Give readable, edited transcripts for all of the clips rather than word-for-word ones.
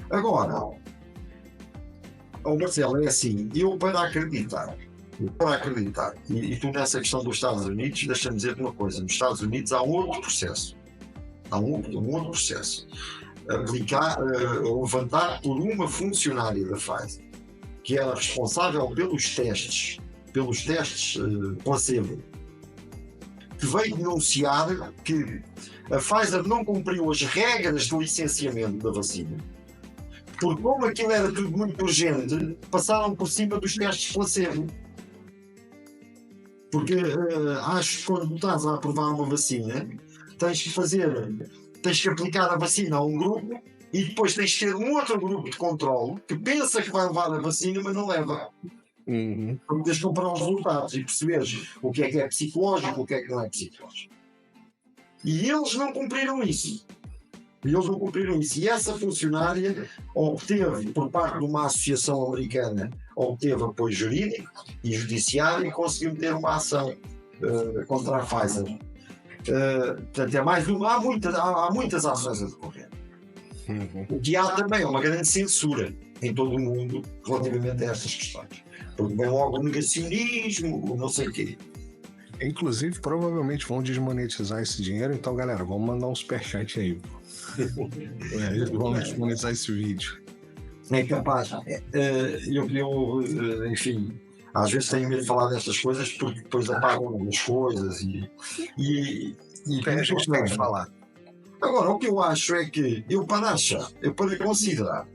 Agora, Marcelo, é assim, eu para acreditar, e tu nessa questão dos Estados Unidos, deixa-me dizer-te uma coisa, nos Estados Unidos há um outro processo, levantado por uma funcionária da Pfizer, que era responsável pelos testes placebo, que veio denunciar que a Pfizer não cumpriu as regras do licenciamento da vacina, porque como aquilo era tudo muito urgente, passaram por cima dos testes placebo. Porque acho que quando estás a aprovar uma vacina, tens que aplicar a vacina a um grupo e depois tens que ter um outro grupo de controle que pensa que vai levar a vacina, mas não leva. Porque tens que comparar os resultados e perceberes o que é psicológico, o que é que não é psicológico. E eles não cumpriram isso. E essa funcionária obteve, por parte de uma associação americana, obteve apoio jurídico e judiciário e conseguiu meter uma ação contra a Pfizer. Portanto, é mais uma, há muitas ações a decorrer. O que há também é uma grande censura em todo o mundo relativamente a estas questões. Porque vem logo o negacionismo, não sei o quê. Inclusive, provavelmente vão desmonetizar esse dinheiro, então, galera, vamos mandar um superchat aí. Vamos desmonetizar esse vídeo. É capaz. Enfim, às vezes tenho medo de falar destas coisas porque depois apagam as coisas e a gente tem que falar. Agora, o que eu acho é que para considerar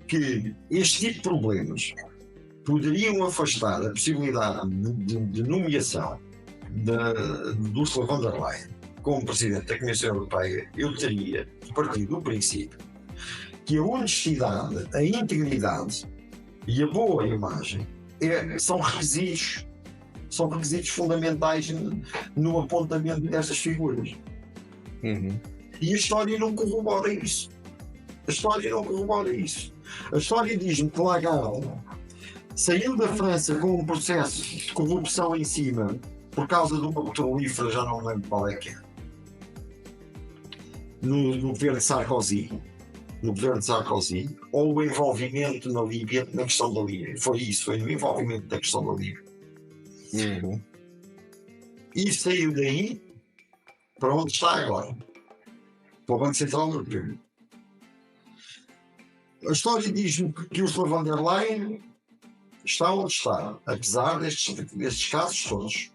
que este tipo de problemas poderiam afastar a possibilidade de nomeação do Ursula von der Leyen como Presidente da Comissão Europeia, eu teria partido do princípio que a honestidade, a integridade e a boa imagem são requisitos fundamentais no apontamento destas figuras. E a história não corrobora isso. A história diz-me que Lagarde saiu da França com um processo de corrupção em cima por causa de uma petrolífera, já não me lembro qual é que é, no governo de Sarkozy, ou o envolvimento na Líbia, na questão da Líbia. Foi no envolvimento da questão da Líbia. E saiu daí para onde está agora, para o Banco Central Europeu. A história diz-me que Ursula von der Leyen está onde está, apesar destes casos todos.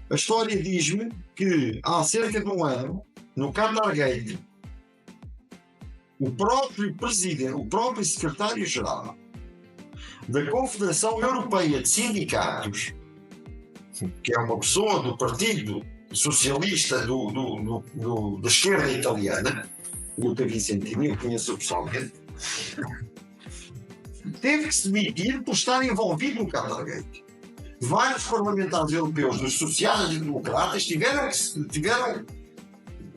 A história diz-me que há cerca de um ano, no Qatargate, o próprio secretário-geral da Confederação Europeia de Sindicatos, que é uma pessoa do Partido Socialista da esquerda italiana, Luca Vicentini, eu conheço pessoalmente, teve que se demitir por estar envolvido no Qatargate. Vários parlamentares europeus dos sociais-democratas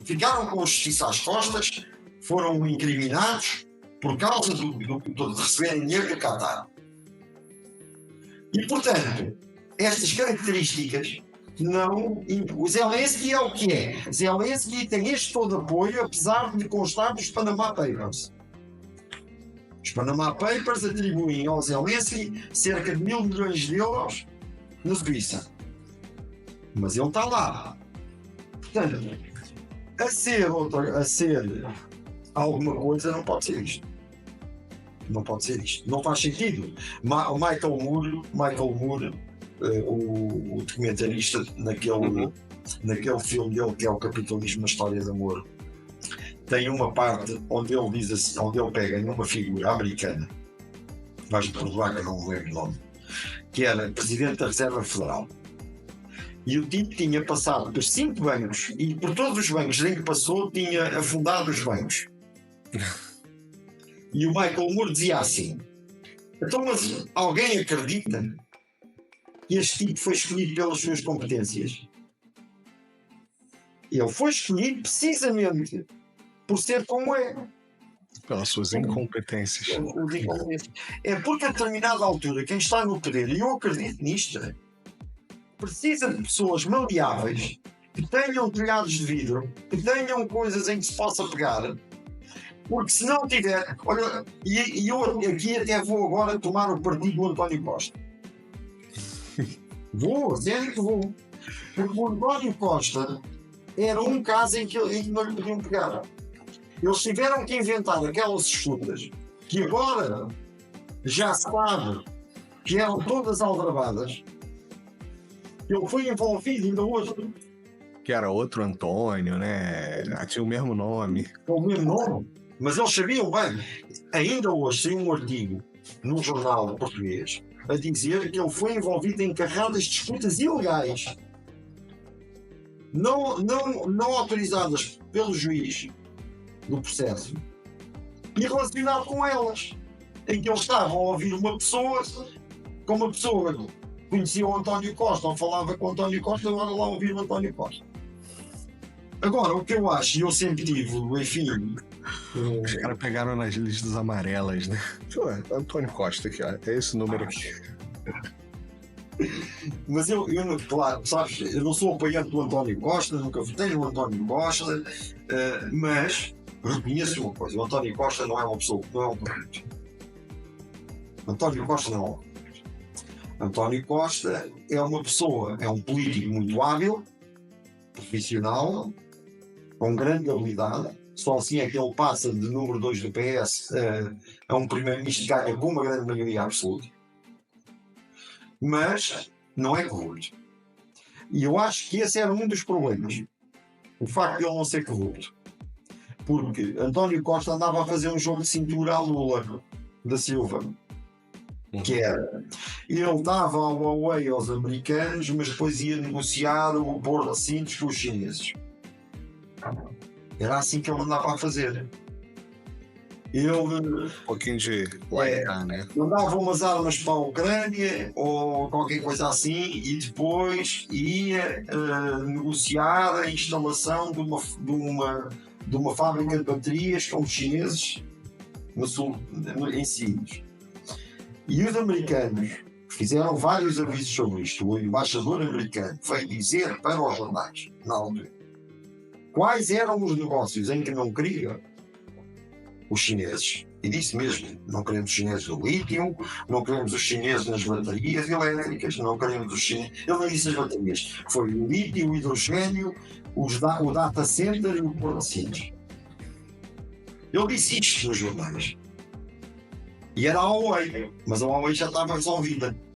ficaram com a justiça às costas, foram incriminados por causa de receberem dinheiro do Qatar. E, portanto, estas características o Zelensky é o que é. Zelensky tem este todo apoio, apesar de constar dos Panama Papers. Os Panama Papers atribuem ao Zelensky cerca de 1.000 milhões de euros na Suíça. Mas ele está lá. Portanto, a ser alguma coisa, não pode ser isto. Não faz sentido. O Michael Moore, o documentarista naquele filme dele que é o Capitalismo, uma História de Amor, tem uma parte onde ele diz assim, onde ele pega numa figura americana, vais-me perdoar que eu não me lembro o nome, que era Presidente da Reserva Federal. E o tipo tinha passado por 5 bancos e por todos os bancos em que passou tinha afundado os bancos. E o Michael Moore dizia assim: então, mas alguém acredita que este tipo foi escolhido pelas suas competências? Ele foi escolhido precisamente por ser como é. Pelas suas incompetências. É porque a determinada altura quem está no poder, e eu acredito nisto, precisa de pessoas maleáveis, que tenham telhados de vidro, que tenham coisas em que se possa pegar, Porque se não tiver. Olha, e eu aqui até vou agora tomar o partido do António Costa. Vou, sério que vou. Porque o António Costa era um caso em que não lhe podiam pegar. Eles tiveram que inventar aquelas escutas que agora já se sabe que eram todas aldrabadas. Ele foi envolvido ainda hoje. Que era outro Antônio, né? Tinha o mesmo nome. Com o mesmo nome. Mas eles sabiam bem. Ainda hoje tem um artigo num jornal português a dizer que ele foi envolvido em carradas de escutas ilegais. Não autorizadas pelo juiz do processo e relacionado com elas, em que eles estavam a ouvir uma pessoa, como uma pessoa conhecia o António Costa ou falava com o António Costa, agora lá ouvir o António Costa. Agora, o que eu acho, e eu sempre tive, enfim. Os caras pegaram nas listas amarelas, né? Antônio Costa aqui, ó. É esse número aqui. Mas eu claro, sabes, eu não sou apoiante do António Costa, nunca votei no António Costa, mas reconheço uma coisa: o António Costa não é uma pessoa, não é um político. António Costa não é um político. António Costa é uma pessoa, é um político muito hábil, profissional, com grande habilidade. Só assim é que ele passa de número 2 do PS a um primeiro-ministro que ganha com uma grande maioria absoluta. Mas não é corrupto. E eu acho que esse era um dos problemas. O facto de ele não ser corrupto. Porque António Costa andava a fazer um jogo de cintura à Lula da Silva. Que era, ele dava ao Huawei aos americanos, mas depois ia negociar o Porto de Cintos com os chineses. Era assim que ele andava a fazer. Ele Um pouquinho de laicar, né? mandava umas armas para a Ucrânia ou qualquer coisa assim e depois ia negociar a instalação de uma fábrica de baterias com os chineses no sul, em Sines. E os americanos fizeram vários avisos sobre isto. O embaixador americano veio dizer para os jornais, na altura, quais eram os negócios em que não queria os chineses. E disse mesmo, não queremos os chineses do lítio, não queremos os chineses nas baterias elétricas, não queremos os chineses... Ele não disse as baterias. Foi o lítio, o hidrogênio, o data center e o Porto de Sines. Ele disse isto nos jornais. E era a Huawei, mas a Huawei já estava resolvida.